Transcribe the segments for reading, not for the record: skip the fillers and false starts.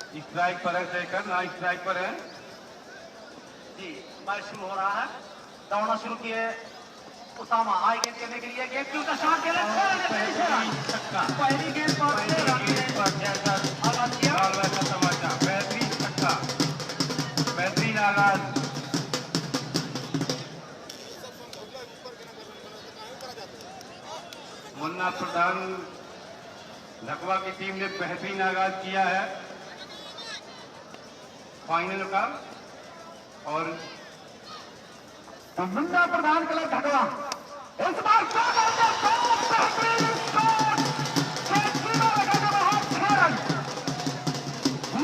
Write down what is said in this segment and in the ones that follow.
Strike पर है शेखर, ना स्ट्राइक पर है जी। मैच शुरू हो रहा है, दौड़ना शुरू किए उसामा, आई गेंद करने के लिए गेंद की उनका शॉट खेला, पहली गेंद पर आगाज किया, बेहतरीन छक्का, बेहतरीन आगाज। मुन्ना प्रधान ढकवा की टीम ने बेहतरीन आगाज किया है फाइनल का। और मुन्ना प्रधान क्लब ढकवा इस बार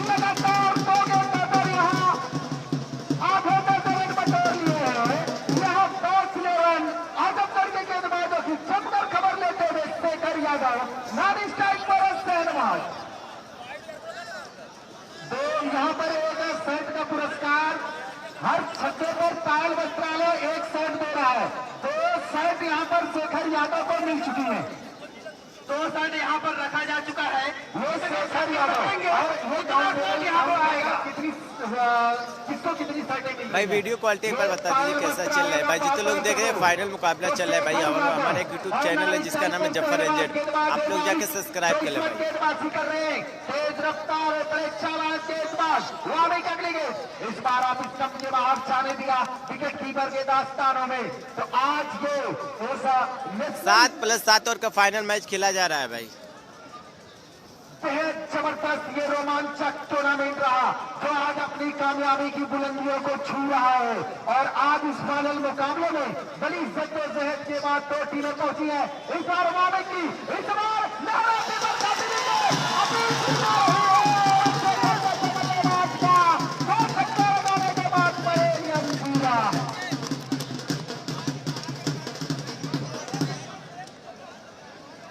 लगातार 2 गेंद पर यहाँ आधे में बटोर लिए हैं। यहाँ 10-11 आजम करके गेंदबाजों की जमकर खबर लेते हुए शेखर यादव, नारी स्ट्राइक पर शहनवाज। तो यहाँ पर एक सेट का पुरस्कार, हर छक्के पर पायल वस्त्रालय 1 सेट दे रहा है। 2 सेट यहाँ पर शेखर यादव को मिल चुकी है, 2 सेट यहाँ पर रखा जा चुका है। ये शेखर यादव और यहाँ पर आएगा किसको कितनी सेटें मिल। भाई वीडियो क्वालिटी एक बार बता दीजिए कैसा चल रहा है भाई। जितने लोग देख रहे हैं फाइनल मुकाबला चल रहा है भाई, और हमारे एक यूट्यूब चैनल है जिसका नाम है जफर एजेड, आप लोग जाके सब्सक्राइब कर ले भाई। गेंदबाजी कर रहे हैं, तेज रफ्तार और परीक्षावान गेंदबाज वामी अगली गेंद, इस बार आप स्टंप के बाहर जाने दिया विकेट कीपर के दास्तानों में। तो आज ये 7+7 ओवर का फाइनल मैच खेला जा रहा है भाई। बेहद जबरदस्त ये रोमांचक टूर्नामेंट रहा, जो आज अपनी कामयाबी की बुलंदियों को छू रहा है। और आज इस फाइनल मुकाबले में बड़ी जद्दोजहद के बाद 2 टीमें पहुंची है। इस बार वामे की, इस बार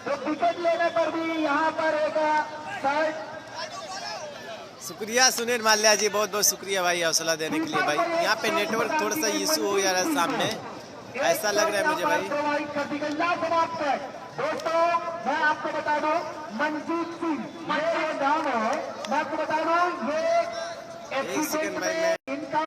तो विकेट लेने पर भी यहाँ पर एक शुक्रिया सुनील माल्या जी, बहुत बहुत शुक्रिया भाई हौसला देने के लिए भाई। यहाँ पे नेटवर्क थोड़ा सा इशू हो जा रहा है सामने, ऐसा लग रहा है मुझे भाई। दोस्तों मैं आपको बता दूं, मंजीत सिंह ये नाम है, मैं आपको बता दूं ये एक सेकंड भाई, मैं इनका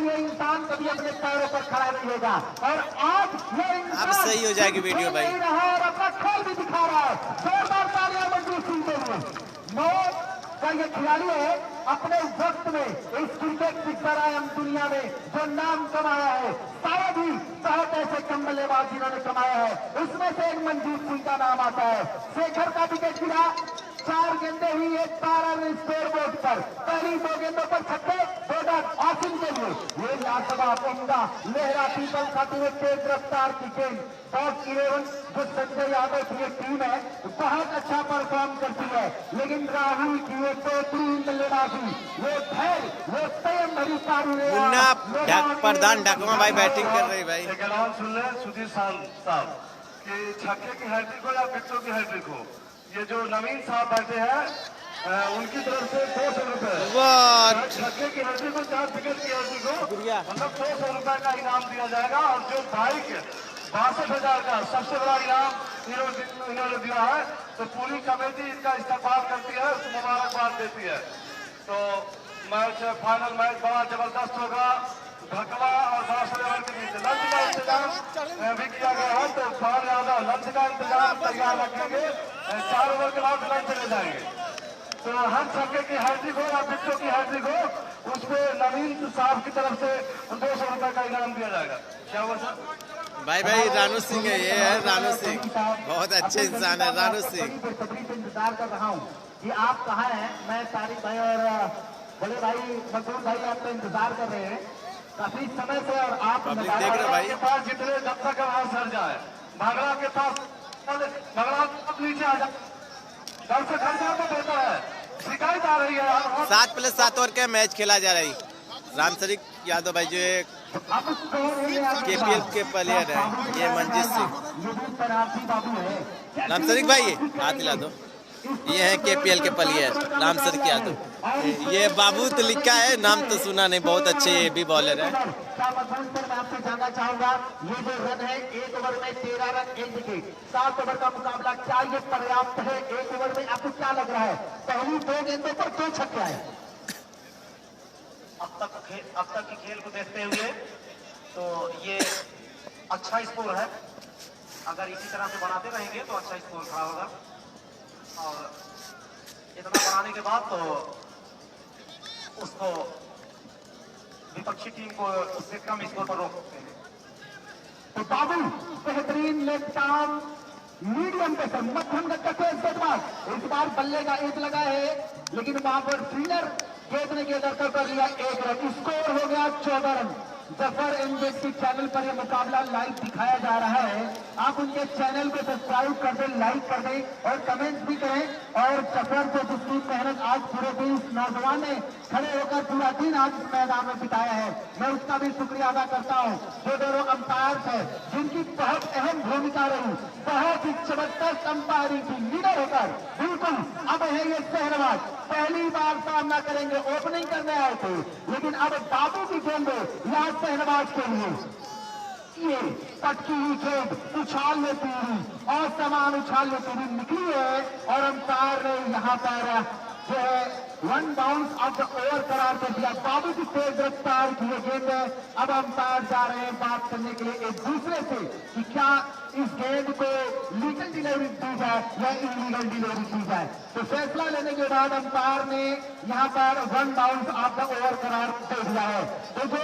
ये इंसान कभी अपने पैरों पर खड़ा नहीं होगा। और आज ये अब सही हो जाएगी वीडियो भाई। और अपना खेल भी दिखा रहा है। जोरदार तालियां मंजीत सिंह के लिए। का ये खिलाड़ी है, अपने वक्त में इस क्रिकेट की बरायम दुनिया में जो नाम कमाया है, शायद ही बहुत ऐसे कम बल्लेबाज जिन्होंने कमाया है, उसमें से एक मंजीत सिंह का नाम आता है। शेखर का विकेट गिरा, 4 गेंदें हुई, 1 12 रन स्कोर बोर्ड पर। पहली 2 गेंदों पर छक्के, 2 डॉट आसिम के लिए। ये लाजवाब उम्दा लहरा पीपल खाती हुए तेज रफ्तार की गेंद। टॉप 11 जो संजय यादव की एक टीम है बहुत अच्छा परफॉर्म करती है, लेकिन राहुल की वो बेहतरीन बल्लेबाजी, वो धैर्य, वो संयम भरी पारी। मुन्ना प्रधान ढकवा भाई बैटिंग कर रही भाई। एक ऐलान सुन ले सुधीर साहब कि छक्के की हैट्रिक हो या फिक्सों की हैट्रिक हो, ये जो नवीन साहब बैठे हैं उनकी तरफ से 200 रुपए, छक्के की हैट्रिक हो चाहे विकेट की हैट्रिक हो, मतलब 200 रुपए का इनाम दिया जाएगा। और जो बाइक 62,000 का सबसे बड़ा इनाम इन्होंने दिया है, तो पूरी कमेटी इनका इस्तेमाल करती है, मुबारकबाद देती है। तो मैच फाइनल मैच बड़ा जबरदस्त होगा, ढकवा और बांसवाड़ा के बीच लंच का इंतजाम भी किया गया है। तो बहुत ज्यादा लंच का इंतजाम तैयार रखेंगे, 4 ओवर के बाद लंच ले जाएंगे। तो हर छक्के की हैट्रिक हो या फिक्सों की हैट्रिक हो, उस पर नवीन साहब की तरफ से 200 रुपए का इनाम दिया जाएगा। क्या हुआ सर? भाई रानू सिंह है, ये है रानू सिंह, बहुत अच्छे इंसान है रानू सिंह। इंतजार कर रहा हूँ कि आप कहाँ हैं। मैं तारिक भाई और बड़े भाई मजदूर भाई आपका इंतजार कर रहे हैं काफी समय से। और आप देख रहे भाई के पास जितने जब तक आवाज सर जाए, भागड़ा के पास भागड़ा नीचे आ जाए, घर से घर जाए तो बेहतर है, शिकायत आ रही है। 7+7 ओवर का मैच खेला जा रही। रामसरिक यादव भाई जो एक KPL के प्लेयर है, ये मंजीत सिंह। रामसरिक भाई हाथ हिला दो, ये है KPL के प्लेयर रामसरिक यादव। ये बाबू तो लिखा है, नाम तो सुना नहीं, बहुत अच्छे ये भी बॉलर है। मैं आपसे जानना चाहूंगा, ये जो रन है 1 ओवर में 13 रन 1 विकेट, 7 ओवर का मुकाबला, क्या ये पर्याप्त है? 1 ओवर में आपको क्या लग रहा है? पहली 2 गेंदों पर 2 छक्के आए। अब तक के खेल को देखते हुए तो ये अच्छा स्कोर है। अगर इसी तरह से बनाते रहेंगे तो अच्छा स्कोर खड़ा होगा और इतना बनाने के बाद तो उसको विपक्षी टीम को उससे कम स्कोर पर रोक सकते हैं। तो बाबू बेहतरीन लेफ्ट आर्म मीडियम पे मध्यम गति का इस्तेमाल। इस बार बल्ले का एज लगा है लेकिन वहां पर फील्डर गेंद ने गेंद कर लिया 1 रन। स्कोर हो गया 14 रन। जफर एमबीसी चैनल पर यह मुकाबला लाइव दिखाया जा रहा है। आप उनके चैनल को सब्सक्राइब कर दें, लाइक कर दें और कमेंट भी करें। और जफर को जिसकी मेहनत आज पूरे दिन इस नौजवान ने खड़े होकर पूरा दिन आज इस मैदान में बिताया है, मैं उसका भी शुक्रिया अदा करता हूं। जो दोनों अंपायर थे जिनकी बहुत अहम भूमिका रही, बहुत ही जबरदस्त अंपायरिंग की लीडर होकर बिल्कुल। अब है ये शहरवाज, पहली बार सामना करेंगे, ओपनिंग करने आए थे लेकिन अब बाबू की गेंद यहाँ शहरवाज के लिए ये पटकी हुई गेंद उछाल लेती हुई और समान उछाल लेती हुई निकली है और अंपायर ने यहाँ पर जो है 1 बाउंस ऑफ द ओवर करार कर दिया। बाबू की तेज रफ्तार की गेंद है। अब अंपायर जा रहे हैं बात करने के लिए एक दूसरे से कि क्या इस गेंद को लीगल डिलीवरी दी जाए या इलीगल डिलीवरी दी जाए। तो फैसला लेने के बाद अंपायर ने यहाँ पर 1 बाउंस ऑफ द ओवर करार दे दिया है। तो जो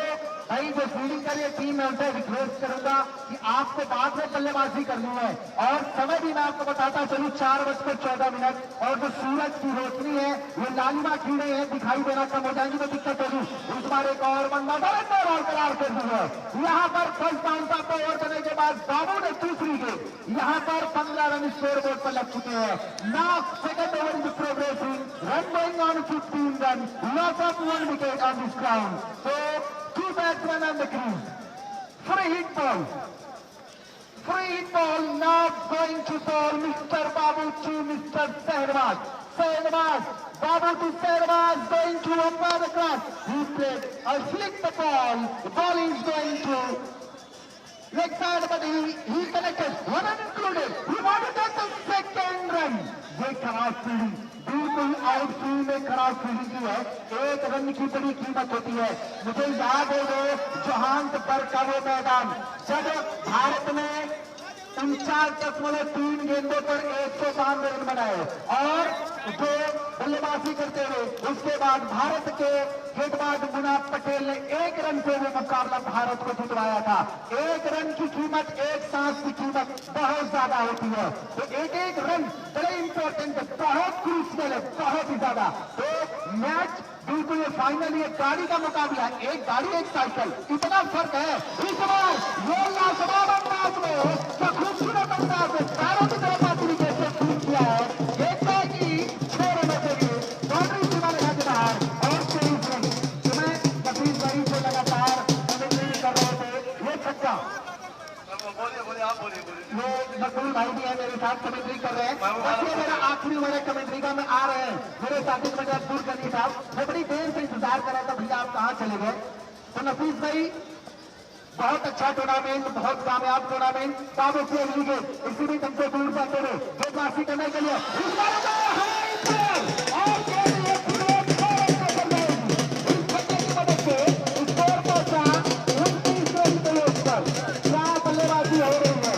फील्डिंग कर रही टीम है उनसे रिक्वेस्ट करूंगा कि आपको बाद में बल्लेबाजी करनी है और समय भी मैं आपको बताता चलूं 4:14 और जो सूरज की रोशनी है वो लालिमा कीड़े हैं, दिखाई देना कम हो जाएंगी तो दिक्कत होगी। इस बार एक और बंदा और करार कर दी है। यहाँ पर first bounce off the over करने के बाद बाबू ने दूसरी गेंद यहाँ पर 15 रन स्कोर बोर्ड पर लग चुके हैं। Now second over is progressing, run going on 15 run, loss of 1 wicket on this ground. So 2 batsmen on the crease. Free hit ball. Free hit ball now going to ball Mr. Babu to Mr. Sehwag. Sehwag, Babu to Sehwag going to umpire the cross. He played a slick the ball. The ball is going to leg side but he connected. 1 run included. He wanted to take the second run. ये खराब fielding, बिल्कुल outfield में खराब fielding की है। 1 run की बड़ी कीमत होती है। मुझे याद है वो जोहान्सबर्ग का वो मैदान जब भारत ने 49.3 गेंदों पर 192 रन बनाए और जो बल्लेबाजी करते हुए उसके बाद भारत के गेंदबाज मुनाफ पटेल ने 1 रन से वो मुकाबला भारत को जितवाया था। 1 रन की कीमत, 1 सांस की कीमत बहुत ज्यादा होती है। तो एक रन बड़े इंपॉर्टेंट है, बहुत क्रूशियल है, बहुत ही ज्यादा। तो मैच बिल्कुल ये फाइनल, ये गाड़ी का मुकाबला, एक गाड़ी एक साइकिल, इतना फर्क है। इस बार ये लाजवाब अंदाज में जो खूबसूरत अंदाज में चारों की तरफ अपनी कैसे शूट किया है, देखता है कि 6 रनों के लिए बाउंड्री सीमा लगा के बाहर और 23 रन। तो मैं नफीस भाई से लगातार कमेंट्री कर रहे थे, ये छक्का बोलिए आप बोलिए। ये नकुल भाई भी है मेरे साथ कमेंट्री कर रहे हैं। बस ये मेरा आखिरी ओवर है कमेंट्री का, मैं आ रहे हैं मेरे साथी कमेंट्री दूर करनी साहब। मैं बड़ी देर से इंतजार कर रहा था, भैया आप कहाँ चले गए। तो नफीस भाई बहुत अच्छा टूर्नामेंट, बहुत कामयाब टूर्नामेंट। बाबू की अगली गेंद इसी भी तुमसे दूर जाते हुए गेंदबाजी करने के लिए बल्लेबाजी हो रही है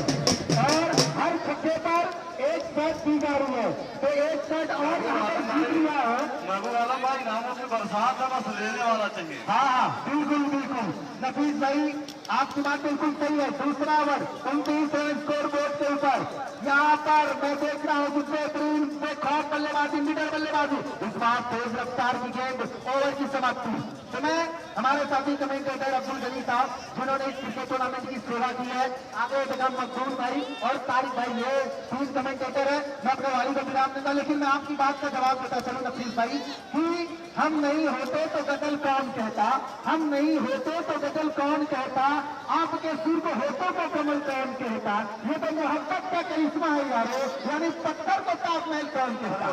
और हर छक्के पर 1 सेट दी जा रही है। तो 1 सेट और जीत लिया है। महबूब आलम भाई नामों से बरसात का बस लेने वाला चाहिए। हाँ बिल्कुल बिल्कुल नफीस भाई आपकी बात बिल्कुल सही है। दूसरा ओवर 29 रन स्कोर बोर्ड के ऊपर। यहाँ पर मैं देख रहा हूँ बेहतरीन बेखौफ बल्लेबाजी, लीडर बल्लेबाजी। इस बार तेज रफ्तार की गेंद, ओवर की समाप्ति। तो मैं हमारे साथी कमेंटेटर अब्दुल गनी साहब जिन्होंने इस क्रिकेट टूर्नामेंट की सेवा की है, आगे बेगम मखदूम भाई और तारिक भाई, ये 3 कमेंटेटर है। मैं अपने वाली को विराम दूंगा लेकिन मैं आपकी बात का जवाब देता चलूँ नफीस भाई कि हम नहीं होते तो गजल कौन कहता, हम नहीं होते तो गजल कौन कहता, आपके सुर को होते तो कमल कौन कहता। ये तो मोहब्बत का करिश्मा है यारो, यानी पत्थर को ताजमहल कौन कहता।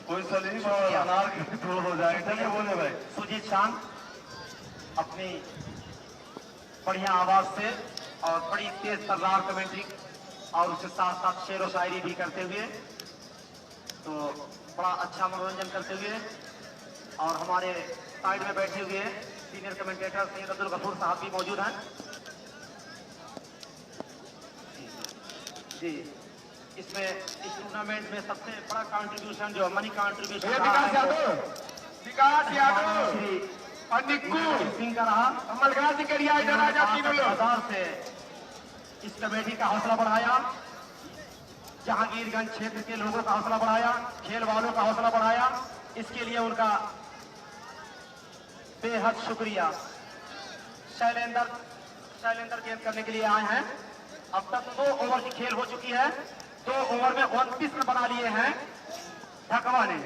कोई सलीम और अनार के थ्रू हो जाए। चलिए बोले भाई। सुजीत शांत अपनी बढ़िया आवाज से और बड़ी तेज तर्रार कमेंट्री और उसके साथ साथ शेर व शायरी भी करते हुए तो बड़ा अच्छा मनोरंजन करते हुए और हमारे साइड में बैठे हुए हैं सीनियर कमेंटेटर सैयद अब्दुल गफूर साहब भी मौजूद हैं। जी, इसमें इस टूर्नामेंट में सबसे बड़ा कंट्रीब्यूशन जो मनी कंट्रीब्यूशन श्री और निक्कू सिंह का रहा। मलगाजी करिया इधर आ जा तीनों लोग। हजार से इस कमेटी का हौसला बढ़ाया, जहांगीरगंज क्षेत्र के लोगों का हौसला बढ़ाया, खेल वालों का हौसला बढ़ाया। इसके लिए उनका बेहद शुक्रिया। शैलेंद्र गेंद करने के लिए आए हैं। अब तक 2 ओवर की खेल हो चुकी है। 2 ओवर में 29 रन बना लिए हैं ढकवा ने।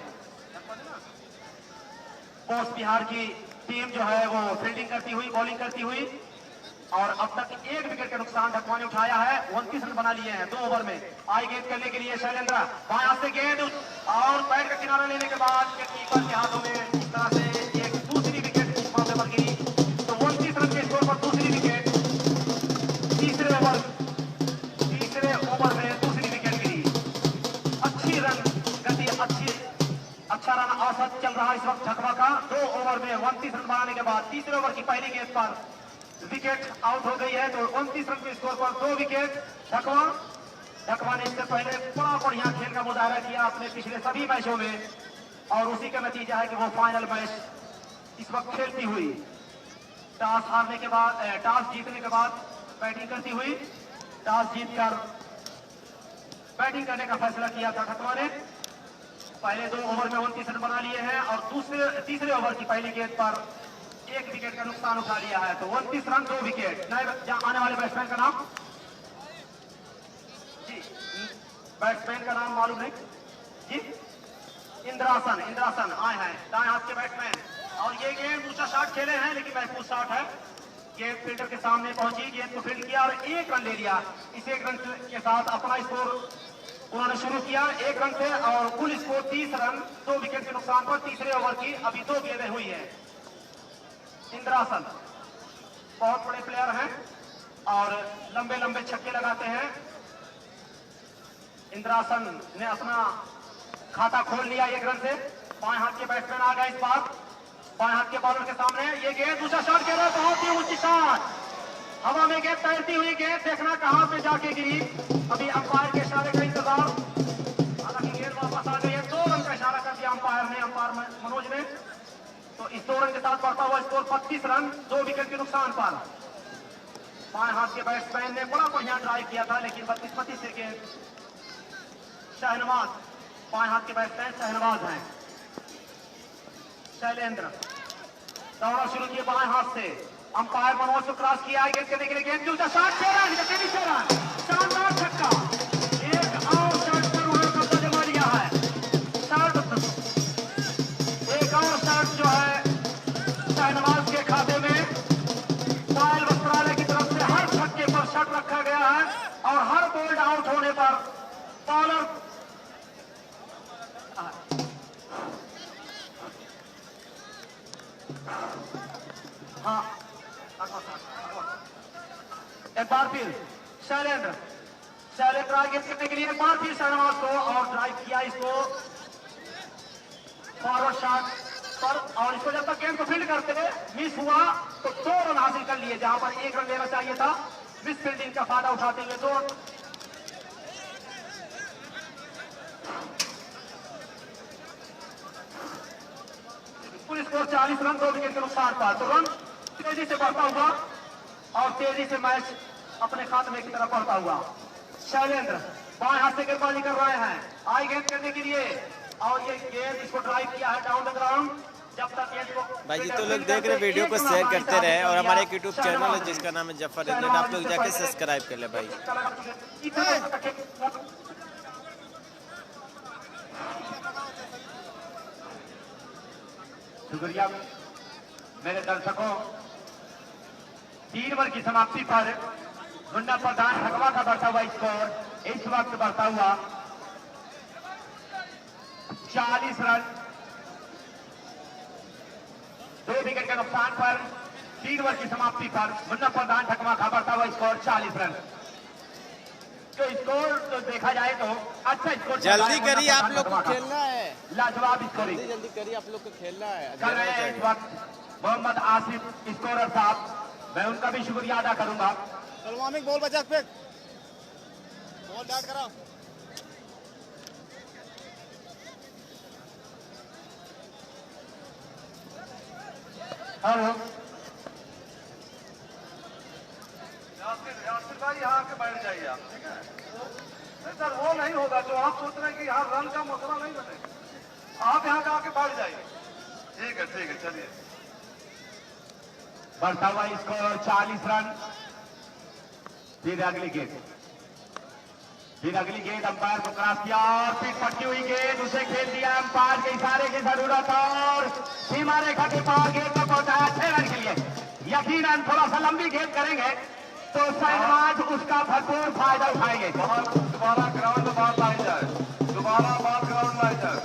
कोस्ट बिहार की टीम जो है वो फील्डिंग करती हुई, बॉलिंग करती हुई, और अब तक 1 विकेट का नुकसान ढकवा ने उठाया है। 29 रन बना लिए हैं 2 ओवर में। आई गेंद करने के लिए शैलेंद्र, बाएं हाथ से गेंद और पैर का किनारा लेने के बाद कीपर के हाथों में इस तरह से एक दूसरी विकेट मौके पर गिरी। तो 29 रन के स्कोर पर दूसरी विकेट। तीसरे ओवर में दूसरी विकेट गिरी। अच्छी रन गति, अच्छा रन औसत चल रहा इस वक्त ढकवा का। 2 ओवर में 29 रन बनाने के बाद तीसरे ओवर की पहली गेंद पर विकेट आउट हो गई है। तो 29 रन के स्कोर पर 2 विकेट ढकवा ने इससे पहले बड़ा बढ़िया खेल का मुजाहरा किया अपने पिछले सभी मैचों में, और उसी का नतीजा है कि वो फाइनल मैच इस वक्त खेलती हुई टॉस जीतने के बाद बैटिंग करती हुई, टॉस जीतकर बैटिंग करने का फैसला किया था ढकवा ने। पहले 2 ओवर में 29 रन बना लिए हैं और तीसरे ओवर की पहली गेंद पर 1 विकेट का नुकसान उठा लिया है। तो 29 रन 2 विकेट। नए आने वाले बैट्समैन का नाम जी, बैट्समैन का नाम मालूम नहीं जी। इंद्रासन आए हैं, दाएं हाथ के बैट्समैन, और ये गेंद ऊंचा शॉट खेले हैं लेकिन महफूज शॉट है। गेंद फील्डर के सामने पहुंची, गेंद को फील्ड किया और 1 रन ले लिया। इस 1 रन के साथ अपना स्कोर उन्होंने शुरू किया 1 रन से, और कुल स्कोर 30 रन 2 विकेट के नुकसान पर तीसरे ओवर की अभी 2 गेंदें हुई है। इंद्रासन बहुत बड़े प्लेयर हैं और लंबे लंबे छक्के लगाते हैं। इंद्रासन ने अपना खाता खोल लिया 1 रन से। बाएं हाथ के बैट्समैन आ गए इस बार, बाएं हाथ के बॉलर के सामने। ये गेंद दूसरा शॉट खेल रहा है, बहुत ही ऊंची शॉट, हवा में गेंद तैरती हुई गेंद, देखना कहां पे जाके गिरी। अभी अंपायर के इशारे का इंतजार, हालांकि गेंद वापस आ गई है। 2 रन का इशारा कर दिया अंपायर मनोज ने। तो इस 2 रन के साथ बढ़ता हुआ स्कोर 25 रन 2 विकेट के नुकसान पर। बाएं हाथ के बैट्समैन ने बड़ा बढ़िया ड्राइव किया था लेकिन बदकिस्मती से गेंद शहनवाज, बाएं हाथ के बैट्समैन शहनवाज हैं। शैलेंद्र दौड़ा शुरू किया बाएं हाथ से, अंपायर मनोज को क्रॉस किया, गेंद करने के लिए गेंद दूसरा शॉट, 6 रन, शानदार छक्का। एक और शॉट पर उन्होंने कब्जा जमा लिया है। एक और शॉट जो है शहनवाज के खाते में। पायल वस्त्रालय की तरफ से हर छक्के पर शॉट रखा गया है और हर बोल्ड आउट होने पर बॉलर एक बार फिर शैलेंद्र गेंद करने के लिए एक बार फिर शहनवाज को, और ड्राइव किया इसको फॉरवर्ड शॉट पर, और इसको जब तक गेंद को फील्ड करते मिस हुआ तो 2 रन हासिल कर लिए, जहां पर 1 रन लेना चाहिए था। मिस फील्डिंग का फायदा उठाते हुए 2 कुल स्कोर 40 रन 2 विकेट के नुकसान पर। तो रन तेजी से बढ़ता हुआ और तेजी से मैच अपने खात्मे की तरफ बढ़ता हुआ। शैलेंद्र बाएं हाथ से गेंदबाजी कर रहे हैं, आई गेंद करने के लिए, और ये गेंद इसको ड्राइव किया है डाउन द ग्राउंड। जब तक गेंद को भाई जी तो लोग देख रहे वीडियो को शेयर करते रहे, और हमारे एक यूट्यूब चैनल है जिसका नाम है जफर इंडियन, आप लोग जाके सब्सक्राइब कर ले भाई। शुक्रिया मेरे दर्शकों। 3 ओवर की समाप्ति पर मुन्ना प्रधान ढकवा का बढ़ता हुआ स्कोर इस वक्त बढ़ता हुआ 40 रन 2 विकेट के नुकसान पर। 3 ओवर की समाप्ति पर मुन्ना प्रधान ढकवा का बढ़ता हुआ स्कोर 40 रन। तो स्कोर तो देखा जाए तो अच्छा स्कोर, जल्दी करिए आप लोग को खेलना है। लाजवाब स्कोरिंग जल्दी करिए, आप लोग को खेलना है। कर रहे हैं इस वक्त मोहम्मद आसिफ स्कोरर साहब, मैं उनका भी शुक्रिया अदा करूंगा। बॉल बचा पे बॉल डाट कराओ। हेलो यासिर भाई यहाँ के बैठ जाइए आप, ठीक है? नहीं सर, वो नहीं होगा जो आप सोच रहे हैं कि यहाँ रन का मसला नहीं बनेगा। आप यहाँ का आके बैठ जाइए। ठीक है, चलिए। बढ़ता हुआ स्कोर 40 रन। फिर अगली गेंद अंपायर को क्रॉस किया और फिर पटकी हुई गेंद, उसे खेल दिया अंपायर के इशारे की जरूरत और सीमा रेखा के पार गेंद को पहुंचाया 6 रन के लिए। यकीनन थोड़ा सा लंबी गेंद करेंगे तो शहनाज उसका भरपूर फायदा उठाएंगे। दोबारा ग्राउंड में बाल लाई जाए, दोबारा बाल ग्राउंड लाई जाए।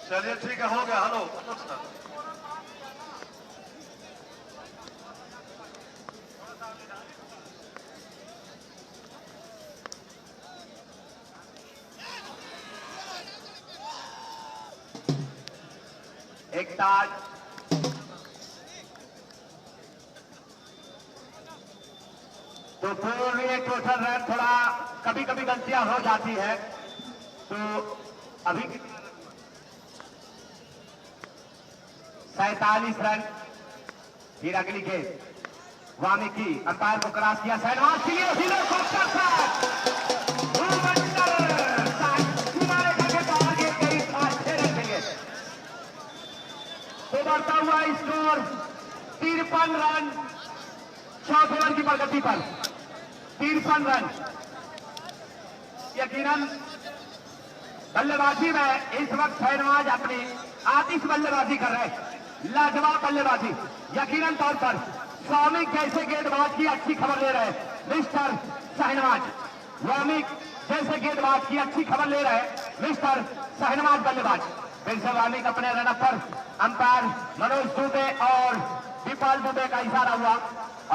चलिए ठीक है, हो गया। हेलो एक ताज तो पूर्ण टोटल रन, थोड़ा कभी कभी गलतियां हो जाती है। तो अभी 47 रन। फिर अगली गेंद वामिकी अंपायर को क्रॉस किया, शहनाज के लिए हेलीकॉप्टर शॉट, सीमा रेखा के बाहर गेंद गई 6 रन के लिए। तो बढ़ता हुआ स्कोर 53 रन 6 ओवर की प्रगति पर 53 रन। यकीनन बल्लेबाजी में इस वक्त शहनाज अपनी आतिश बल्लेबाजी कर रहे हैं, लाजवाब बल्लेबाजी। यकीनन तौर पर स्वामिक जैसे गेंदबाज की अच्छी खबर ले रहे हैं मिस्टर शहनाज। वामिक जैसे गेंदबाज की अच्छी खबर ले रहे हैं मिस्टर शहनाज बल्लेबाज। फिर से वामिक अपने रनअप पर अंपायर मनोज दुबे और दीपाल दुबे का इशारा हुआ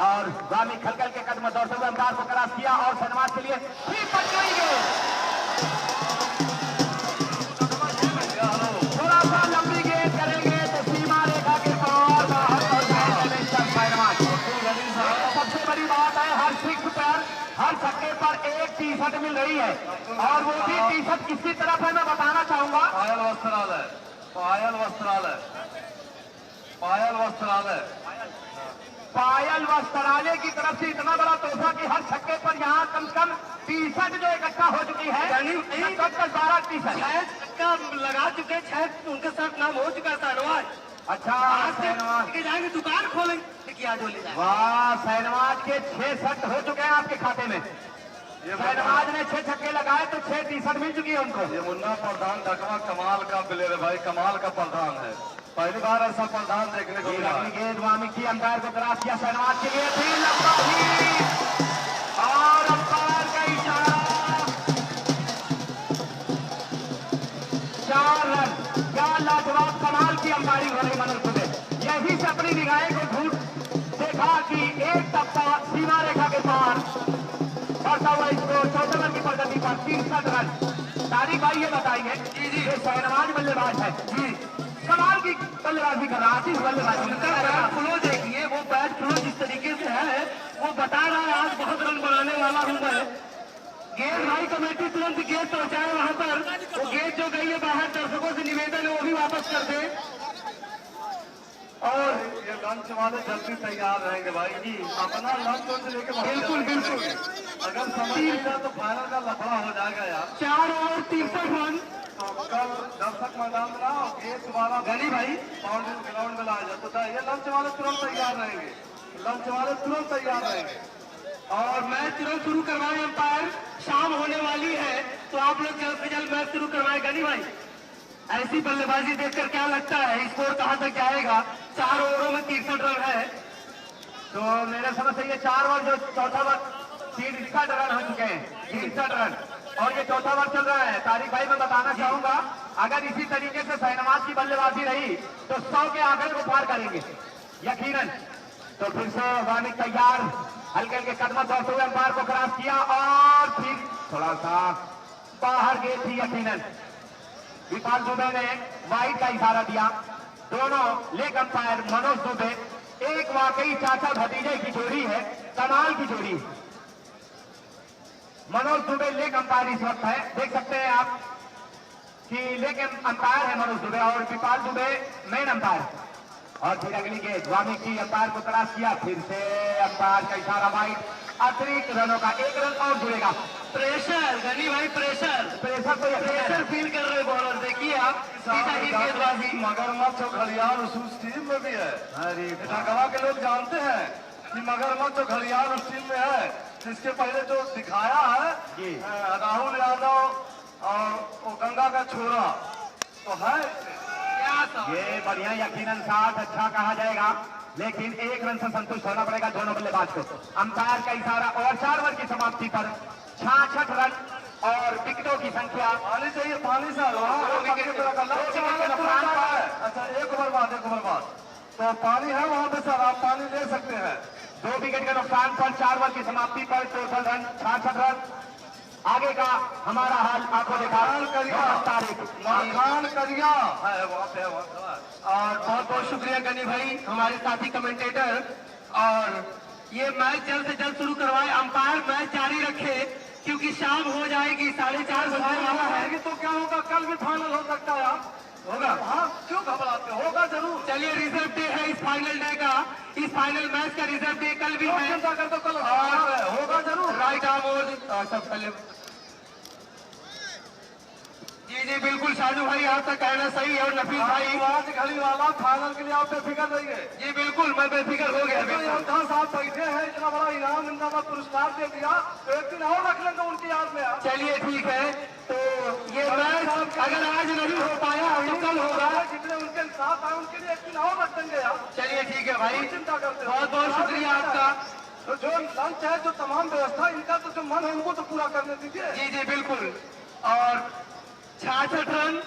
और वामिक खलखल के कदम दौड़ते हुए अंपायर को क्रॉस किया और शहनाज के लिए फिर पट गई। थोड़ा सा लंबी गेंद करेंगे तो सीमा रेखा के पार बाहर पड़ जाएंगे मिस्टर शहनाज। सबसे बड़ी बात है हर सिक्स पर हर छक्के पर एक टी शर्ट मिल रही है और वो भी टी शर्ट किसी तरफ है मैं बताना चाहूंगा। पायल वस्त्रालय, पायल वस्त्रालय, पायल वस्त्रालय, पायल वस्त्रालय की तरफ से इतना बड़ा तोहफा कि हर छक्के पर यहाँ कम से कम टी शर्ट जो इकट्ठा हो चुकी है, 12 टी शर्ट लगा चुके हैं, शायद उनके साथ नाम हो चुका है शहनाज। अच्छा शहनाज जाएंगे दुकान खोलेंगे क्या जो ले जाए। वाह, शहनाज के 6 शर्ट हो चुके हैं आपके खाते में। शहनाज ने 6 छक्के लगाए तो 6 टी शर्ट मिल चुकी है उनको। ये मुन्ना प्रधान ढकवा कमाल का प्लेयर है भाई, कमाल का प्रधान है। पहली बार ऐसा प्रधान देखने को मिला। गेंद वामिक की अंपायर को क्रॉस किया शहनाज के लिए, फिर लंबा ही और अंपायर का इशारा 4 रन। क्या लाजवाब कमाल की अंपायरिंग हो रही मनोज दुबे। यही से अपनी निगाहें को ढूंढ देखा कि एक टप्पा सीमा रेखा के पार बढ़ता हुआ स्कोर 14 रन की प्रगति पर 63 रन। तारिक भाई ये बताइए ये शहनाज बल्लेबाज है जी, कमाल की बल्लेबाजी कर रहा है, आतिश बल्लेबाजी। बैट फ्लो देखिए, वो बैट फ्लो जिस तरीके से है वो बता रहा है आज बहुत रन बनाने वाला हूं मैं। गेंद भाई कमेटी तुरंत गेंद पहुंचाए वहां पर, वो गेंद जो गई है बाहर, दर्शकों से निवेदन है वो भी वापस कर दे। और ये लंच वाले जल्दी तैयार रहेंगे भाई जी, अपना लंच लेके बिल्कुल बिल्कुल, अगर समझ नहीं रहा तो फाइनल का लफड़ा हो जाएगा यार। 4 ओवर 63 रन। तो कल दर्शक मैदान में लाओ, गेट वाला गली भाई बाउंड्री ग्राउंड में लाया जाता था। ये लंच वाले तुरंत तैयार रहेंगे, लंच वाले तुरंत तैयार रहेंगे। और मैच तुरंत शुरू करवाए अंपायर, शाम होने वाली है तो आप लोग जल्द से जल्द मैच शुरू करवाए। गनी भाई ऐसी बल्लेबाजी देखकर क्या लगता है स्कोर कहां तक जाएगा? 4 ओवरों में 63 रन है। तो मेरे समझ से ये 4 ओवर जो चौथा ओवर 63 रन हो चुके हैं, 63 रन और ये चौथा ओवर चल रहा है। तारिक भाई मैं बताना चाहूंगा अगर इसी तरीके से शहनाज की बल्लेबाजी रही तो 100 के आंकड़े को पार करेंगे यकीनन। तो फिर से वार्निंग तैयार, हल्के हल्के कदम दौड़ते हुए अंपायर को क्रॉस किया और फिर थोड़ा सा बाहर गई थी यकीनन। विपाल दुबे ने वाइड का इशारा दिया। दोनों लेग अंपायर मनोज दुबे, एक वाकई चाचा भतीजे की जोड़ी है, कमाल की जोड़ी। मनोज दुबे लेग अंपायर इस वक्त है, देख सकते हैं आप कि लेग अंपायर है मनोज दुबे और विपाल दुबे मेन अंपायर। और फिर अगली गेंद वामी की अंपायर को क्रॉस किया, फिर से अंपायर का इशारा वाइड, अतिरिक्त रनों का 1 रन और जुड़ेगा। प्रेशर गनी भाई, प्रेशर प्रेशर फील कर रहे बॉलर। देखिए आप गेंदबाजी मगरमच्छ और घड़ियाल उस टीम में भी है। अरे ढाका के लोग जानते हैं कि मगरमच्छ और घड़ियाल उस टीम में है। जिसके पहले जो दिखाया है राहुल यादव और वो गंगा का छोरा तो है। ये बढ़िया यकीनन साथ अच्छा कहा जाएगा, लेकिन 1 रन से संतुष्ट होना पड़ेगा दोनों बल्लेबाज को। अंपायर का इशारा और 4 ओवर की समाप्ति पर 66 रन और विकेटों की संख्या। पानी चाहिए, पानी से अच्छा 1 ओवर बाद तो पानी है वहां पे सर, आप पानी ले सकते हैं। 2 विकेट के नुकसान पर 4 ओवर की समाप्ति पर टोटल रन 66 रन। आगे का हमारा हाल आपको दिखा तारीख मकान करिया है वहाँ पे। और बहुत बहुत शुक्रिया गनी भाई, हमारे साथी कमेंटेटर। और ये मैच जल्द से जल्द शुरू करवाए, अंपायर मैच जारी रखे क्योंकि शाम हो जाएगी, 4:30 बजने वाला है। तो क्या होगा, कल भी फाइनल हो सकता है। आप होगा? हाँ, क्यों घबराते हो? होगा जरूर। चलिए, रिजर्व डे है इस फाइनल डे का, इस फाइनल मैच का रिजर्व डे कल भी है। चिंता कर दो, कल होगा जरूर। राइट आर्म और सब पहले। जी जी बिल्कुल, शानू भाई आपका कहना सही है। और नफीस भाई आज घड़ी वाला फाइनल के लिए आप बेफिक्र रहिए। जी बिल्कुल, मैं बेफिक्र हो गया। तो साहब बैठे हैं, इतना बड़ा इनाम, इतना बड़ा पुरस्कार दे दिया, तो एक दिन और रख लेंगे उनकी याद में। चलिए ठीक है, तो ये मैच अगर आज नहीं हो पाया तो कल होगा। जितने उनके साथ आए उनके लिए एक दिन और रख देंगे आप। चलिए ठीक है भाई, चिंता करते हो। बहुत बहुत शुक्रिया आपका। तो जो लंच है, जो तमाम व्यवस्था, इनका तो जो मन है उनको तो पूरा करने दीजिए। जी जी बिल्कुल। और 66 रन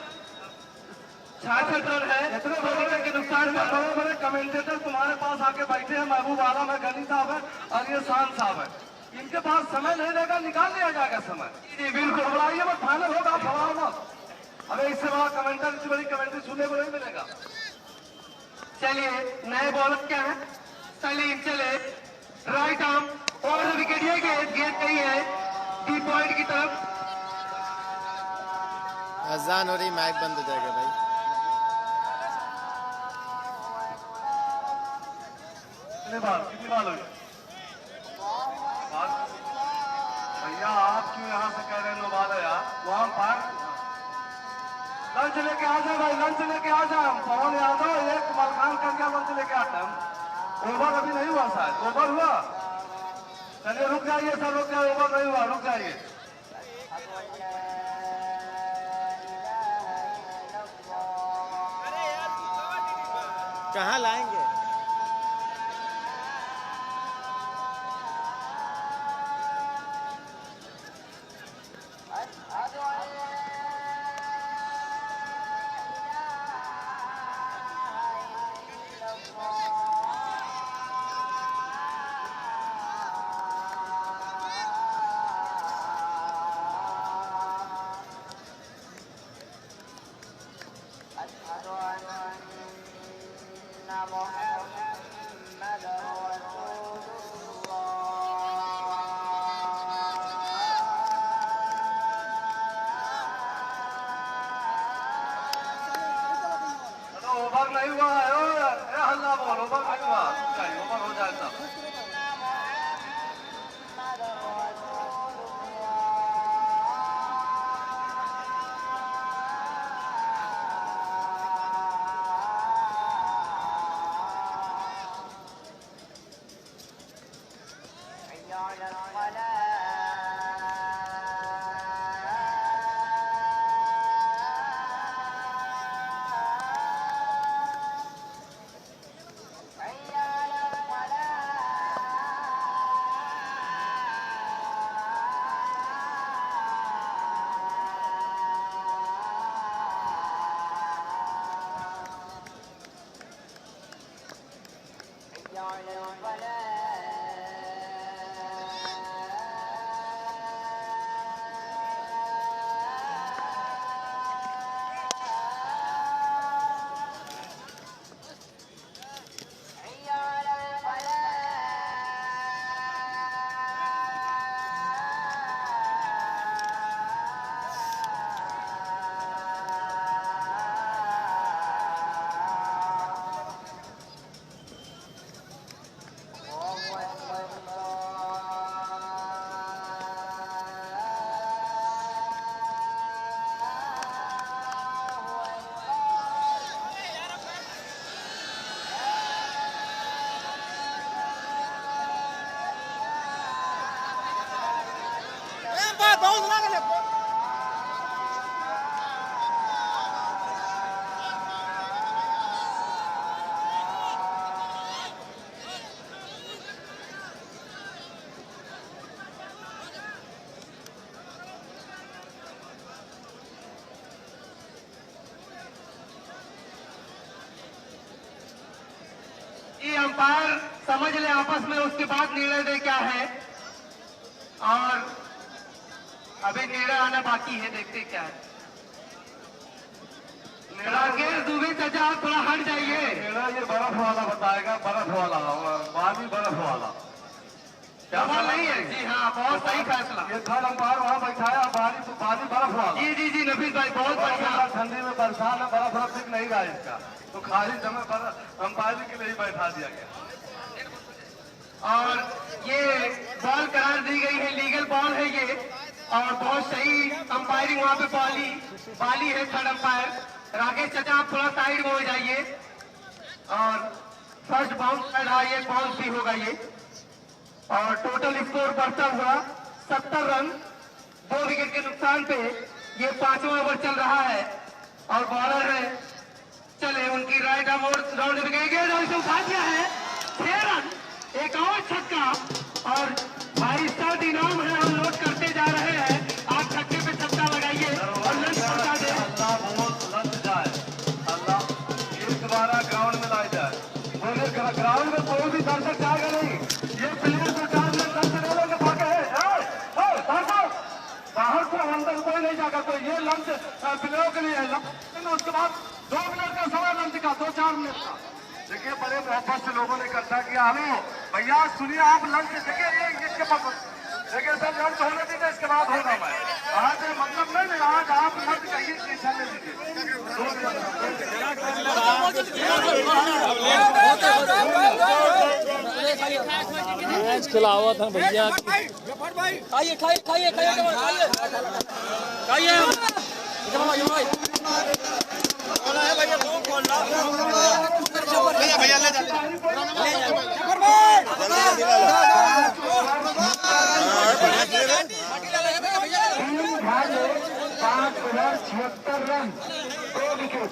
है, इतने 2 विकेट के नुकसान पर। बड़े बड़े कमेंटेटर तुम्हारे पास आके बैठे हैं, महबूब आलम है, गनी साहब है और ये शान साहब है। इनके पास समय नहीं रहेगा, निकाल लिया जाएगा समय। जी बिल्कुल, घबराइए मत, फाइनल होगा, घबराओ मत। हमें इससे बड़ा कमेंटर, इससे बड़ी कमेंट्री सुनने को नहीं मिलेगा। चलिए नए बॉलर क्या है, सलीम। चले राइट आर्म और विकेट, ये गेंद गई है डी पॉइंट की तरफ। अजान हो रही, माइक बंद हो जाएगा भाई। कितनी बाल हुई भैया? आप क्यों यहाँ से कह रहे हैं 9 बाल है यार? वहाँ पर लंच लेके आ जाए भाई, लंच लेके आ जाए। पवन यादव एक मलखान करके लंच लेके आते हैं। ओवर अभी नहीं हुआ शायद, ओवर हुआ? चलिए रुक जाइए सर, रुक जाइए, ओवर नहीं हुआ, रुक जाइए। कहाँ लाएंगे? ओवर नहीं हुआ है, हल्ला बोल, ओवर नहीं हुआ। ओवर हो जाए तब। Yarn and समझ ले आपस में, उसके बाद निर्णय दे क्या है। और अभी निर्णय आना बाकी है, देखते क्या है। राकेश दुबे चाचा आप थोड़ा हट जाइए। निर्णय ये बर्फ वाला बताएगा, बर्फ वाला, पानी बर्फ वाला। सवाल नहीं है जी, हाँ बहुत सही फैसला। ये थर्ड अंपायर वहाँ बैठाया, पानी बर्फ वाला। जी जी जी नफीस भाई बहुत बढ़िया। ठंडी में बरसात में बर्फ दिख नहीं रहा है इसका, तो खाली समय पर अंपायरिंग के लिए ही बैठा दिया गया। और ये बॉल करार दी गई है, लीगल बॉल है ये, और बहुत सही अंपायरिंग वहाँ पे बाली है थर्ड अंपायर। राकेश चाचा आप थोड़ा साइड में हो जाइए। और फर्स्ट बाउंस कर रहा है, बाउंस भी होगा ये। और टोटल स्कोर बढ़ता हुआ 70 रन, 2 विकेट के नुकसान पे ये 5वां ओवर चल रहा है। और बॉलर है चले उनकी राइट आर्म राउंड में गए, उठा दिया है 6 रन, एक और छक्का। और भाई साहब इनाम है, हम लोड करते जा रहे हैं। आप छक्के पे छक्का लगाइए और लंच पहुंचा दे। अल्लाह बहुत लग जाए, अल्लाह ये दोबारा ग्राउंड में लाई जाए। बोले ग्राउंड में कोई भी दर्शक जाएगा नहीं, ये प्लेयर को 4 मिनट दर्शक ले लोगे भागे बाहर को अंदर कोई नहीं जाएगा। कोई ये लंच प्लेयरों के लिए है, उसके बाद 2 मिनट का समय लंच का, 2-4 मिनट का। देखिए बड़े मोहब्बत से लोगों ने इकट्ठा किया। हेलो भैया सुनिए, आप लंच देखिए, देखिए सर लंच होने दीजिए, इसके बाद होगा। मैं आज मतलब नहीं, आज आप लंच कहिए, टेंशन ले लीजिए। मैच खेला हुआ था भैया। खाइए खाइए खाइए खाइए खाइए भैया ले जाते 5 ओवर 76 रन, 2 विकेट।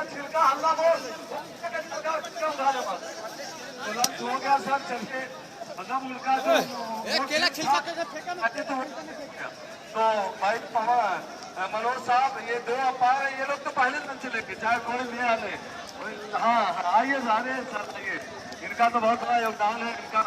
छिलका हल्ला बोल हो गया सर, चलते मतलब उनका तो भाई मनोज साहब, ये 2 अंपायर, ये लोग तो पहले दिन से लेके चाहे कोई भी आने। हाँ आइए सारे सर, आइए, इनका तो बहुत बड़ा योगदान है, इनका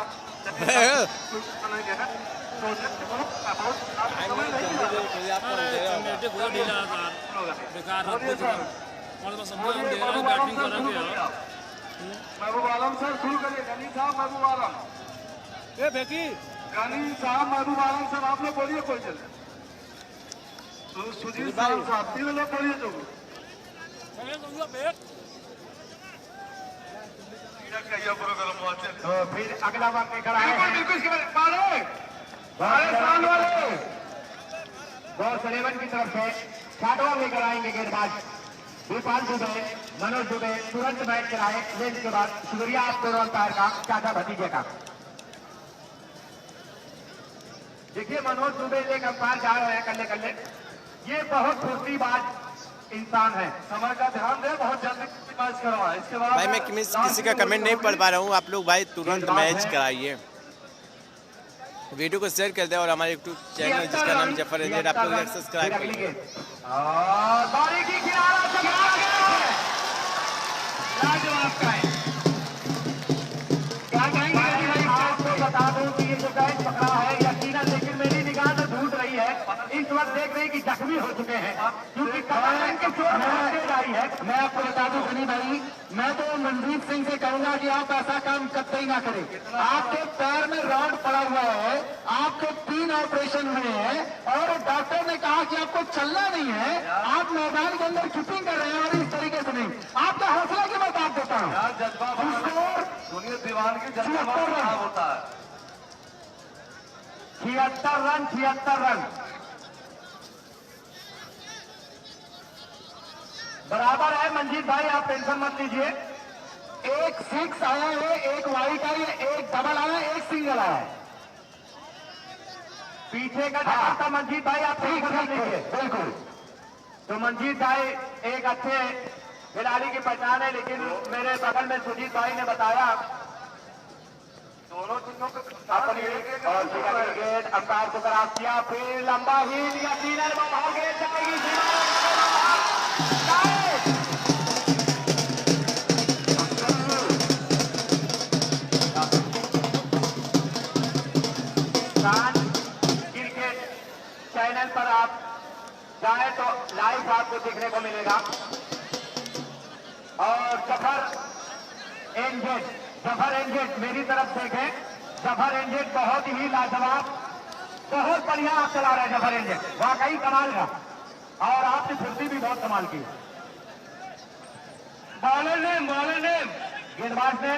महबूब आलम सर शुरू करिए। गनी साहब महबूब आलम, गनी साहब महबूब आलम सर, आप लोग बोलिए कोई चले। सुजीत साहब 3 लोग बोलिए। जो तो फिर अगला बार में खड़ा है बिल्कुल बहुत 11 की तरफ से छाटवा लेकर आएंगे गेंदबाज भूपाल दुबे, मनोज दुबे तुरंत बैठ कराए। लेने के बाद शुक्रिया आप दोनों अंपायर का, चाचा भतीजे का। देखिए मनोज दुबे एक अंपायर जा रहे हैं कल्ले। ये बहुत फुर्तीबाज इंसान है, समय का ध्यान दे, बहुत जल्दी मैच करवाए। इसके बाद भाई मैं किसी का कमेंट नहीं पढ़ पा रहा हूँ, आप लोग भाई तुरंत मैच कराइए, वीडियो को शेयर कर दे। और हमारे यूट्यूब चैनल जिसका नाम जफर एजेड, आप लोग सब्सक्राइब करिए। बता दूं कि ये जो कैच पकड़ा है यकीनन, लेकिन मेरी निगाह तो ढूंढ रही है। इस वक्त देख रही कि जख्मी हो चुके हैं क्योंकि कमान के चोट जारी है। मैं आपको बता दूं सनी भाई, मैं तो मनदीप सिंह से कहूंगा कि आप ऐसा काम कतई ना करें। आपके पैर में रॉड पड़ा हुआ है, आपके 3 ऑपरेशन हुए हैं और डॉक्टर ने कहा कि आपको चलना नहीं है। आप मैदान के अंदर कीपिंग कर रहे हैं और इस तरीके से नहीं। आपका हौसला की मैं बात देता हूँ, दीवान की जज्बा होता है। 76 रन बराबर है। मंजीत भाई आप टेंशन मत लीजिए। एक 6 आया है, एक वाइट आई है, एक डबल आया है, एक सिंगल आया है। पीछे का था मंजीत भाई, आप ठीक कर लीजिए बिल्कुल। तो मंजीत भाई एक अच्छे खिलाड़ी की पहचान है, लेकिन मेरे बगल में सुजीत भाई ने बताया दोनों टीमों को अपनी और गेट अंपायर को क्रॉस किया, फिर लंबा हिट या तीनर बाहर गेट जाएगी क्रिकेट चैनल पर आप जाए तो लाइव आपको देखने को मिलेगा। और जफर एंजेट मेरी तरफ देखें, जफर एंजेट बहुत ही लाजवाब, बहुत बढ़िया आप चला रहे हैं जफर एंजेट, वाकई कमाल का। और आपकी फुर्ती भी बहुत कमाल की। बॉलर ने गेंदबाज ने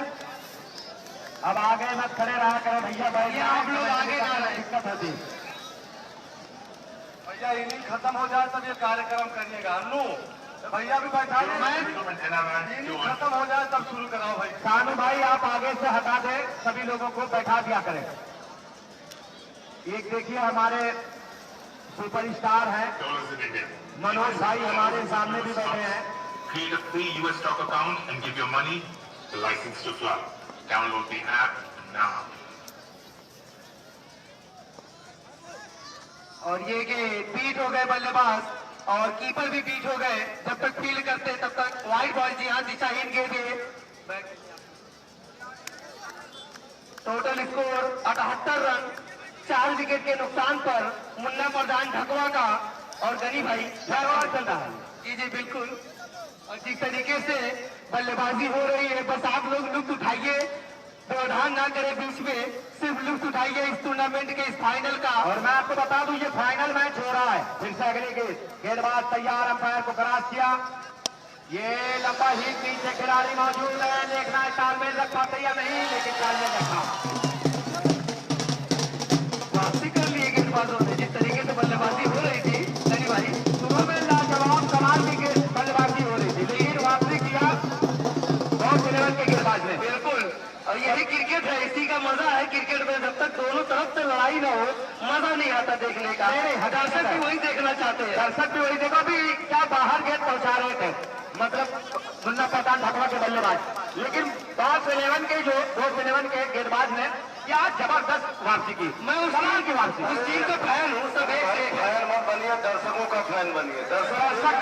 अब आगे मत खड़े रहा करो भैया, भैया आप लोग आगे ना रहे, दिक्कत होती। भैया इनिंग खत्म हो जाए तब ये कार्यक्रम करिएगा। अन्नू भैया भी बैठा इनिंग खत्म हो जाए तब शुरू कराओ भाई। कानू भाई आप आगे से हटा दें, सभी लोगों को बैठा दिया करें। एक देखिए हमारे सुपरस्टार हैं मनोज भाई, हमारे सामने भी बैठे हैं। Create a free US stock account and give your money the license to fly. Download the app now. और ये कि बीट हो गए बल्लेबाज और कीपर भी बीट हो गए। जब तक फील्ड करते तब तक वाइड बॉल, जी हाँ, दिशाहीन गेंद है। टोटल स्कोर 78 रन, 4 विकेट के नुकसान पर मुन्ना प्रधान ढकवा का और गनी भाई शाहबाज चल रहा है। जी बिल्कुल। और जिस तरीके से बल्लेबाजी हो रही है, बस आप लोग लुत्फ उठाइए, व्यवधान ना करें बीच में, सिर्फ लुत्फ उठाइए इस टूर्नामेंट के इस फाइनल का। और मैं आपको बता दूं ये फाइनल मैच हो रहा है। फिर से अगली गेंदबाज तैयार, अंपायर को क्रॉस किया, ये लंबा हिट, नीचे खिलाड़ी मौजूद है, देखना है तालमेल रख पाते या नहीं, लेकिन तालमेल रखा। वापसी कर लिए गेंदबाजों ने, जिस तरीके से बल्लेबाजी हो रही थी गनी भाई, शुरू में लाजवाब कमाल की बल्लेबाजी हो रही थी, लेकिन वापसी किया बहुत लेवल के गेंदबाज ने। बिल्कुल। और यही क्रिकेट है, इसी का मजा है क्रिकेट में। जब तक दोनों तरफ से लड़ाई ना हो, मजा नहीं आता देखने का। दर्शक भी वही देखना चाहते हैं। दर्शक भी वही देखो। अभी क्या बाहर गेंद पहुंचा रहे थे, मतलब मुन्ना प्रधान ढकवा के बल्लेबाज, लेकिन टॉस 11 के जो 2 के गेंदबाज ने क्या जबरदस्त वापसी की। मैं उस टीम का फैन हूँ। सब फैन मत बनिए, दर्शकों का फैन बनिए। दर्शक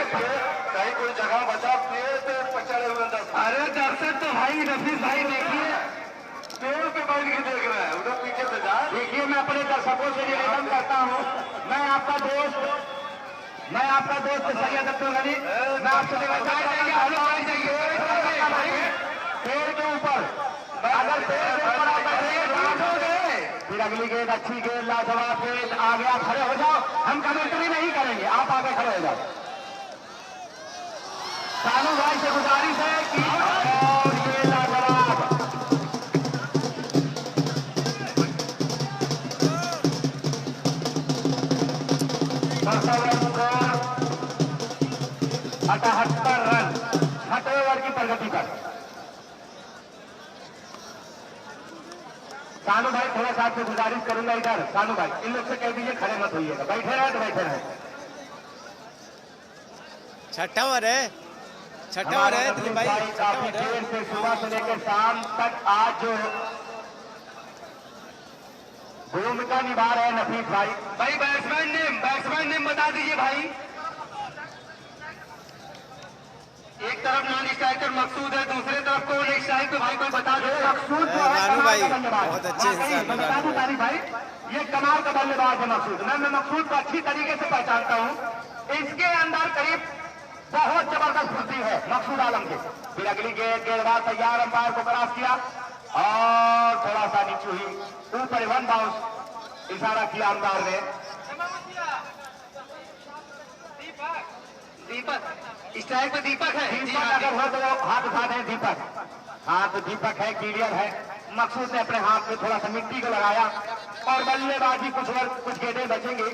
कहीं कोई जगह बचा प्लेयर पे पचड़े हुए दर्शक। अरे दर्शक तो भाई रफीक भाई देखिए, पेड़ पे बैठ के देख रहे हैं, उधर पीछे से जाए। देखिए मैं अपने दर्शकों से निवेदन करता हूँ, मैं आपका दोस्त सैयद अब्दुल गनी, मैं आपसे निवेदन करता हूँ पेड़ के ऊपर, अगर पेड़ के ऊपर आप फिर अगली गेंद अच्छी गेंद, लाजवाब गेंद, आगे आप खड़े हो जाओ, हम कमेंट्री नहीं करेंगे, आप आगे खड़े हो जाओ। कानू भाई से गुजारिश है कि और ये लाजवाब 78 रन 6 ओवर की प्रगति पर। कानू भाई थोड़ा सा आपसे गुजारिश करूंगा, इधर कानू भाई इन लोग से कह दीजिए खड़े मत होइएगा, बैठे रहे तो बैठे रहे। छठा ओवर है दिलीप भाई, काफी देर से सुबह से लेकर शाम तक आज जो भूमिका निभा रहे हैं नफीस भाई। भाई बैट्समैन नेम बता दीजिए भाई। एक तरफ नॉन स्ट्राइकर मकसूद है, दूसरे तरफ कौन एक स्ट्राइक पे भाई कोई बता दो। मकसूद जो है भानु भाई, कमाल का बल्लेबाज। बहुत अच्छे इंसान मैं बता दूं तारीफ भाई, ये कमाल का बल्लेबाज है मकसूद। मैं मकसूद को अच्छी तरीके से पहचानता हूँ। इसके अंदर करीब बहुत जबरदस्त फुर्ती है मकसूद आलम के। फिर अगली गेंदबाज तैयार, अंपायर को क्रॉस किया और थोड़ा सा नीचे हुई, ऊपर 1 बाउंस इशारा किया अंपायर ने। दीपक स्ट्राइक पे दीपक है। दीपक अगर हो तो हाथ उठा दें। दीपक, हाँ तो दीपक है, क्लियर है। मकसूद ने अपने हाथ में थोड़ा सा मिट्टी को लगाया और बल्लेबाजी कुछ गेंदें बचेंगे।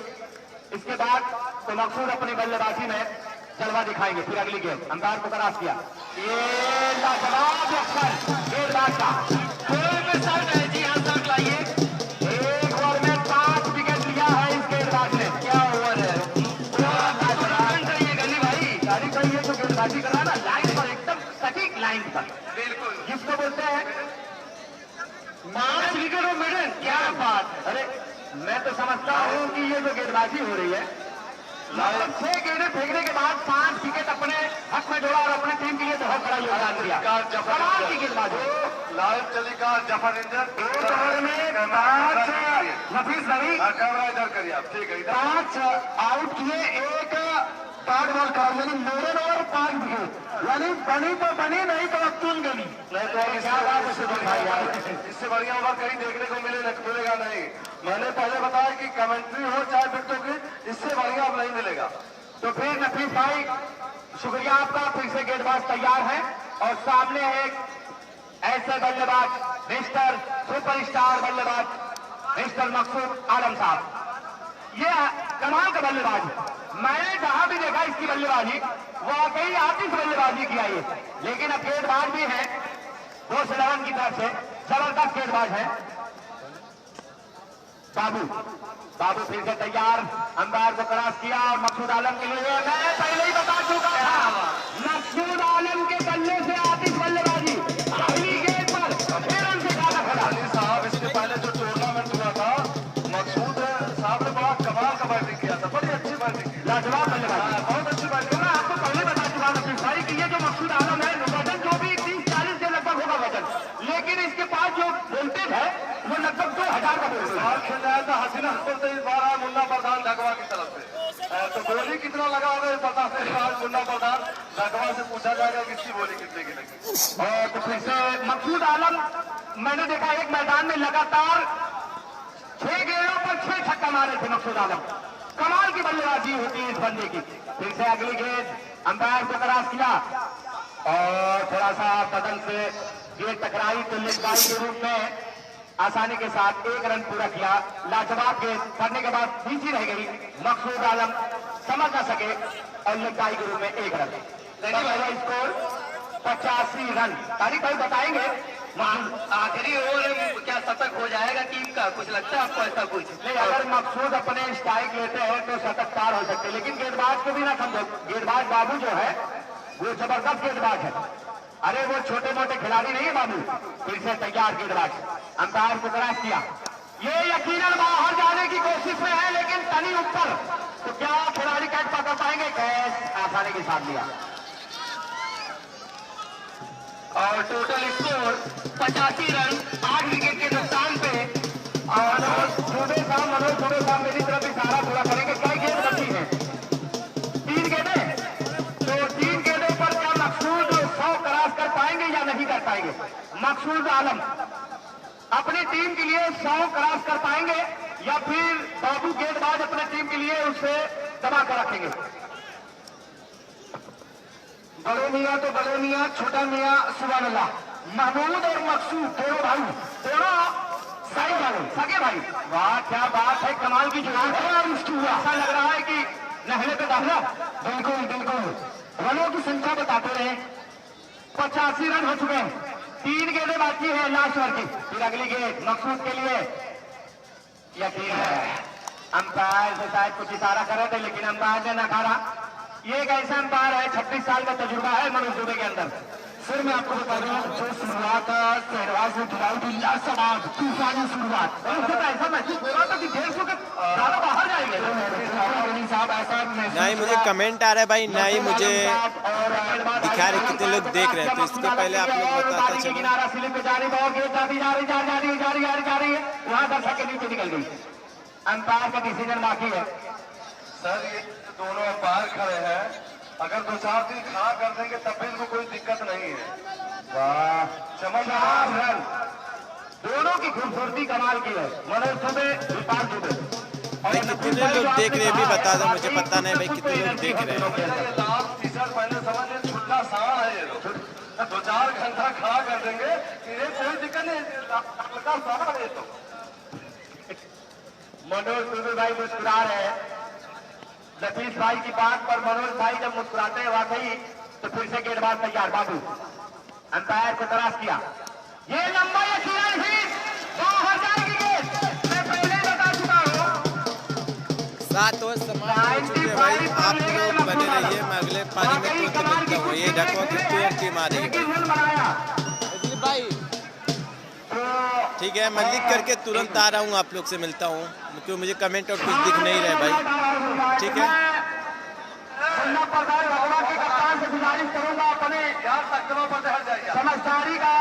इसके बाद तो मकसूद अपनी बल्लेबाजी में जलवा दिखाएंगे। फिर अगली गेंद अंपायर को क्रॉस किया, ये लाजवाब लक्ष्मण गेंदबाज का जी हाँ शॉट लाइए। 1 ओवर में 5 विकेट लिया है इस गेंदबाज ने। क्या ओवर है, गली भाई गाड़ी का ये जो गेंदबाजी कर रहा है ना, लाइन पर एकदम सटीक लाइन पर, बिल्कुल। जिसको बोलते हैं 5 विकेट विकेट ऑफ मिडिल, क्या बात है। अरे मैं तो समझता हूँ कि ये जो गेंदबाजी हो रही है, मतलब 6 गेंदें फेंकने के बाद 5 विकेट अपने हक में जोड़ा और अपनी टीम के लिए बहुत बड़ा योगदान दिया। कमाल की गेंदबाजी। लाल चली का जफर इंजन एक ओवर में 5 नफीस रवि कैमरा इधर करिए आप, ठीक है, 5 आउट किए, एक कार्ड बॉल का, यानी मेरन और 5 विकेट, यानी बनी तो बनी, नहीं तो अब्दुल गनी। नहीं तो क्या बात है सुधीर भाई यार, इससे बढ़िया ओवर कहीं देखने को मिलेगा नहीं। मैंने पहले बताया कि कमेंट्री हो चाहे विकेटों की, इससे बढ़िया अब नहीं मिलेगा। तो फिर नफीस भाई शुक्रिया आपका, फिर से गेंदबाज तैयार है और सामने एक ऐसे बल्लेबाज, मिस्टर सुपरस्टार बल्लेबाज मिस्टर मकसूद आलम साहब। ये कमाल का बल्लेबाज, मैंने जहां भी देखा इसकी बल्लेबाजी, वाकई आतिश बल्लेबाजी किया ये। लेकिन अब गेंदबाज भी है बोस 11 की तरफ से, जबरदस्त गेंदबाज है। बाबू फिर से तैयार, अंपायर को क्रॉस किया और मकसूद आलम के लिए मैं पहले ही बता चुका था, मकसूद आलम के बल्ले से आतिश बल्लेबाजी पहली गेंद पर फिर हमसे ज्यादा खड़ा। अली साहब, इसके पहले जो टूर्नामेंट हुआ था, मकसूद साहब ने बड़ा कमाल का बैटिंग किया था, बड़ी अच्छी बैटिंग की, लाजवाब बल्लेबाजी, बहुत अच्छी बैटिंग। मैं आपको पहले बता चुका था भाई कि ये जो मकसूद आलम है, वजन जो भी 30-40 के लगभग होगा वजन, लेकिन इसके पास जो वोल्टेज है वो लगभग 2000 का वोल्टेज है। खेल रहा था हसीना से इस बार आया मुन्ना प्रधान ढकवा की तरफ से, तो बोली कितना लगा होगा पता नहीं। आज मुन्ना प्रधान ढकवा से पूछा जाएगा किसकी बोली कितने की लगी। और तो फिर से मकसूद आलम, मैंने देखा एक मैदान में लगातार 6 गेंदों पर 6 छक्का मारे थे मकसूद आलम। कमाल की बल्लेबाजी होती है इस बंदे की। फिर से अगली गेंद अंपायर को क्रॉस किया और थोड़ा सा बदन से गेंद टकराई तो लेगबाई के रूप में आसानी के साथ 1 रन पूरा किया। लाजवाब गेंद करने के बाद पीछे रह गई, मकसूद आलम समझ न सके और लेगबाई के रूप में 1 रन। Score 85 run. तारिक भाई बताएंगे आखिरी ओवर क्या शतक हो जाएगा टीम का, कुछ लगता है आपको ऐसा कुछ? नहीं, अगर मकसूद अपने स्ट्राइक लेते हैं तो शतक पार हो सकते, लेकिन गेंदबाज को भी ना समझो, गेंदबाज बाबू जो है वो जबरदस्त गेंदबाज है। अरे वो छोटे मोटे खिलाड़ी नहीं है बाबू। फिर से तैयार गेंदबाज, अंपायर को क्रॉस किया, ये यकीनन बाहर जाने की कोशिश में है, लेकिन तनी ऊपर, तो क्या खिलाड़ी कैच पकड़ पाएंगे? कैच आसानी के साथ लिया और टोटल स्कोर 85 रन 8 विकेट के नुकसान पे। और मनोज दुबे साहब मेरी तरफ इशारा पूरा करेंगे। कई गेंद बची है? 3 गेंदें, तो 3 गेंदों पर क्या मकसूद 100 क्रॉस कर पाएंगे या नहीं कर पाएंगे? मकसूद आलम अपनी टीम के लिए 100 क्रॉस कर पाएंगे या फिर बाबू गेंदबाज अपने टीम के लिए उसे दबा कर रखेंगे? बड़े मियाँ तो बड़े मियाँ, छोटा मियाँ सुभान अल्लाह। महमूद और मकसूद दोनों भाई, दोनों साई वाले सगे भाई। वाह क्या बात है, कमाल की जुगाड़ है। और इसकी हुआ ऐसा लग रहा है कि नहले पे दाखिला। बिल्कुल बिल्कुल, रनों की संख्या बताते रहे। 85 रन हो चुके हैं, 3 गेंदें बाकी है लास्ट ओवर की। फिर अगली गेंद मकसूद के लिए, यकीन है अंपायर से शायद कुछ इशारा कर रहे थे, लेकिन अंपायर ने नकारा। ये एक ऐसा अंपायर है, 36 साल का तजुर्बा है मनोज दुबे के अंदर। फिर मैं आपको बता दूं, जो शुरुआत सहवाज ने खिलाई थी, लाजवाब तूफानी शुरुआत, उससे ऐसा महसूस हो रहा था कि 150 के ज्यादा बाहर जाएंगे साहब। ऐसा ना ही मुझे कमेंट आ रहा है भाई, ना ही मुझे दिखा रहे कितने लोग देख रहे हैं, तो इसके पहले आप लोग बताते चलिए। किनारा स्लिप पे जा रही, बहुत गेंद जा रही है, वहां दर्शक के नीचे निकल गई। अंपायर का डिसीजन बाकी है। सर ये दोनों अंपायर खड़े हैं, अगर 2-4 दिन खड़ा कर देंगे तब भी इनको कोई दिक्कत नहीं है। वाह, समझ 4 रन, दोनों की खूबसूरती कमाल की है। मनोज दुबे, विपाल दुबे। भाई कितने लोग देख रहे हैं भी बता दो, मुझे पता नहीं भाई कितने लोग देख रहे हैं। ये लाल टी शर्ट पहले समझ छुट्टा सांड है ये लोग, 2-4 घंटा खड़ा कर देंगे, ये कोई दिक्कत नहीं, हल्का सांड है ये तो। मनोज दुबे भाई मुस्कुरा रहे हैं। लतीफ भाई की बात पर मनोज भाई जब मुस्कुराते हैं वाकई, तो फिर से गेंदबाज तैयार। बाबू अंपायर को तलाश किया, ये लंबा यकीनन ही 2000 की गेंद, मैं पहले बता चुका हूँ। 7 ओवर समाप्त हो चुके हैं भाई, आप लोग बने रहिए, मैं अगले पारी में तुरंत मिलता हूँ। ये ढकवा की 2 टीम आ रही है भाई। ठीक है, मैं लिख करके तुरंत आ रहा हूँ, आप लोग से मिलता हूँ, क्योंकि मुझे कमेंट और कुछ दिख नहीं रहा भाई। ठीक है, कप्तान से गुजारिश करूंगा अपने समझदारी का